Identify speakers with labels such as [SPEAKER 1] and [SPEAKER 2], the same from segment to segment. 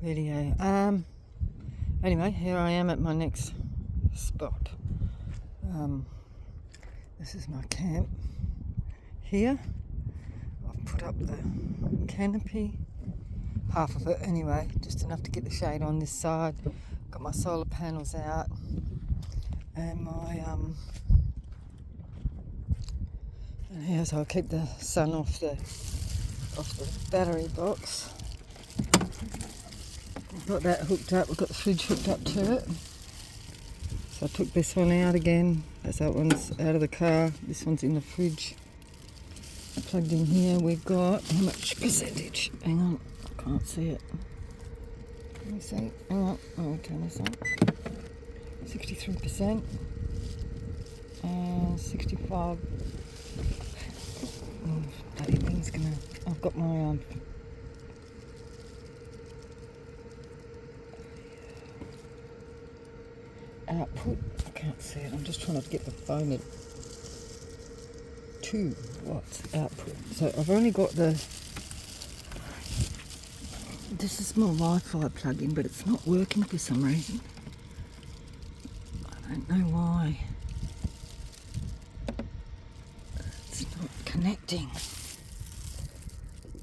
[SPEAKER 1] video. Anyway, here I am at my next spot. This is my camp here. I've put up the canopy, half of it anyway, just enough to get the shade on this side. Got my solar panels out and my and here, so I'll keep the sun off the battery box. I've got that hooked up, we've got the fridge hooked up to it. So I took this one out again. That one's out of the car. This one's in the fridge. Plugged in here. We've got how much percentage? Hang on, I can't see it. Let me see. Hang on. Oh, turn this on. 63% and 65. Oh, bloody thing's gonna. I've got my output. I can't see it. I'm just trying to get the phone at 2 watts output. So I've only got the. This is my Wi-Fi plug-in, but it's not working for some reason. I don't know why. It's not connecting.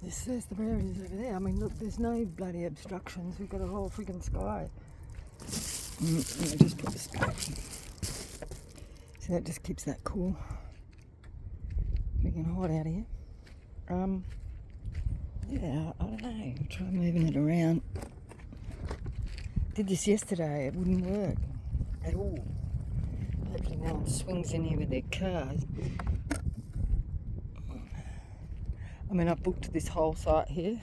[SPEAKER 1] This says the where it is over there. I mean, look, there's no bloody obstructions. We've got a whole friggin' sky. Let me just put this back. So that just keeps that cool. Freaking hot out here. Yeah, I don't know. I'll try moving it around. Did this yesterday. It wouldn't work at all. Hopefully no one swings in here with their cars. I mean, I booked this whole site here.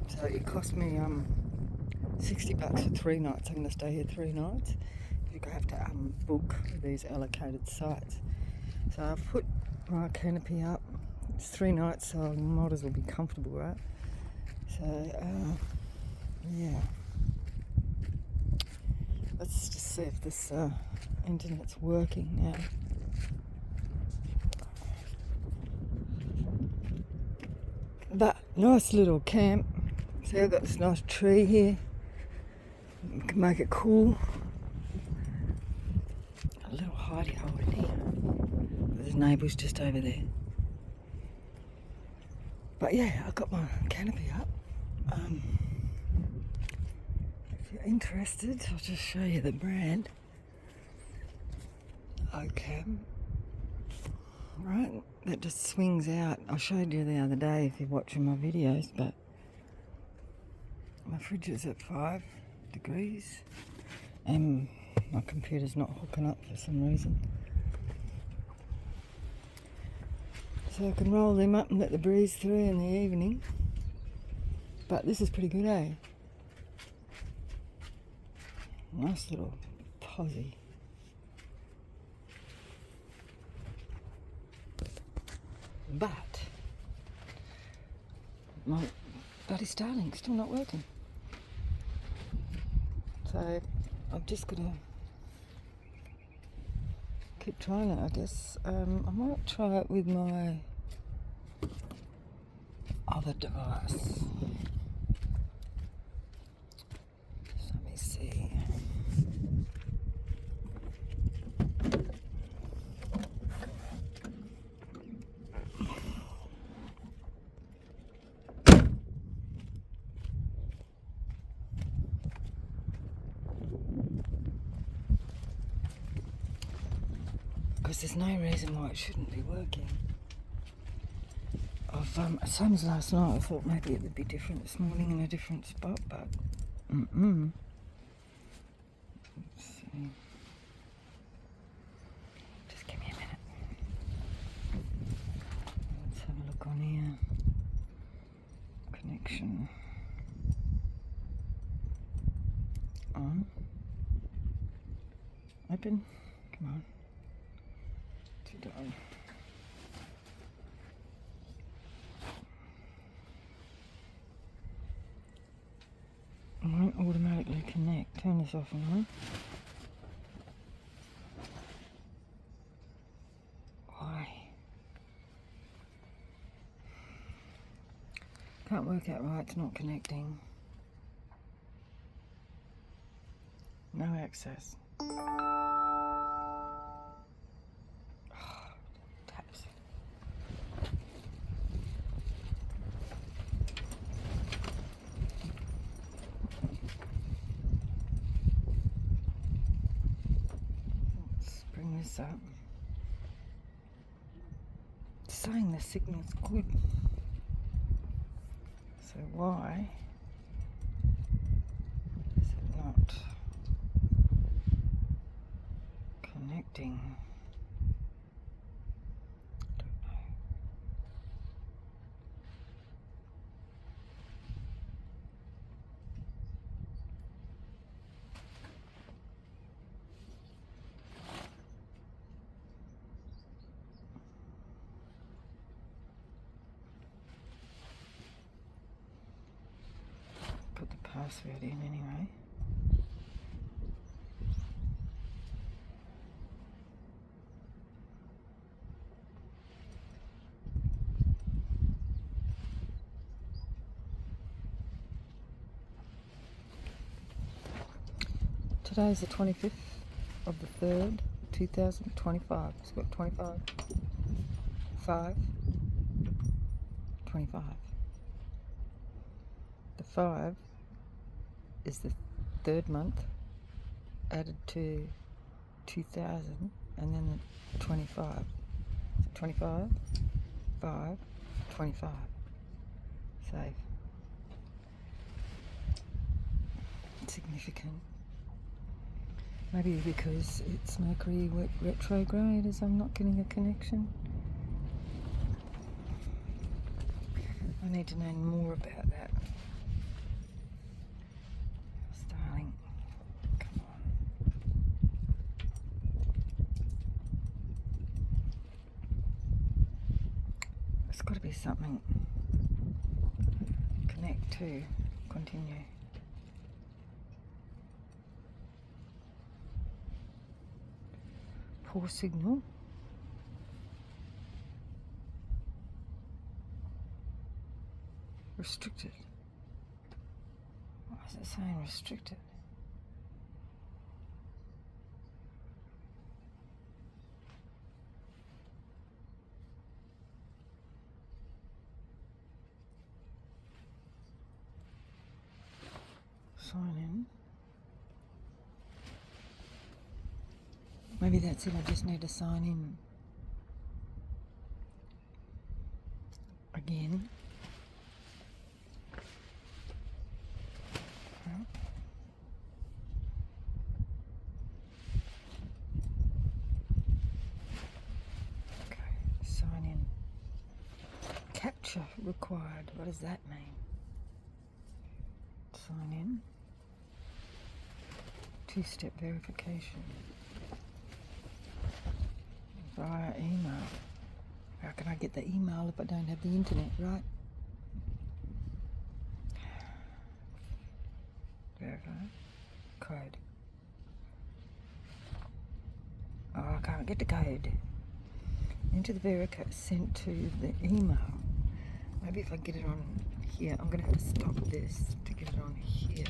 [SPEAKER 1] So it cost me $60 for 3 nights. I'm going to stay here 3 nights. You have to book these allocated sites. So I've put my canopy up. It's 3 nights, so I might as well be comfortable, right? So, yeah. Let's just see if this internet's working now. But nice little camp. See, I've got this nice tree here. You can make it cool. A little hidey hole in here. There's neighbours just over there. But yeah, I've got my canopy up. If you're interested, I'll just show you the brand. Okay. Right, that just swings out. I showed you the other day if you're watching my videos, but my fridge is at 5 degrees and my computer's not hooking up for some reason. So I can roll them up and let the breeze through in the evening. But this is pretty good, eh? Nice little posse. But my bloody Starlink's still not working. So I've just got to keep trying it, I guess. I might try it with my other device. So let me see. Because there's no reason why it shouldn't be working. Same as last night, I thought maybe it would be different this morning in a different spot, but Let's see. Just give me a minute. Let's have a look on here. Connection. On. Open. Come on. Too done. It won't automatically connect. Turn this off and on. Why? Can't work out why it's not connecting. No access. Taps. Let's bring this up. It's saying the signal's good. So why is it not connecting? Don't know. Put the password in anyway. Today is the 25th of the 3rd, 2025. It's got 25, 5, 25. The 5 is the 3rd month added to 2000, and then the 25. So 25, 5, 25. Save. Significant. Maybe because it's Mercury retrograde, as I'm not getting a connection. I need to know more about that. Starlink, come on. There's got to be something. Connect to, continue. Poor signal. Restricted. Why is it saying restricted? Sign in. Maybe that's it, I just need to sign in again. Okay, sign in. Capture required. What does that mean? Sign in. Two-step verification. Via email. How can I get the email if I don't have the internet, right? Verify. Code. Oh, I can't get the code. Enter the verify sent to the email. Maybe if I get it on here, I'm going to have to stop this to get it on here.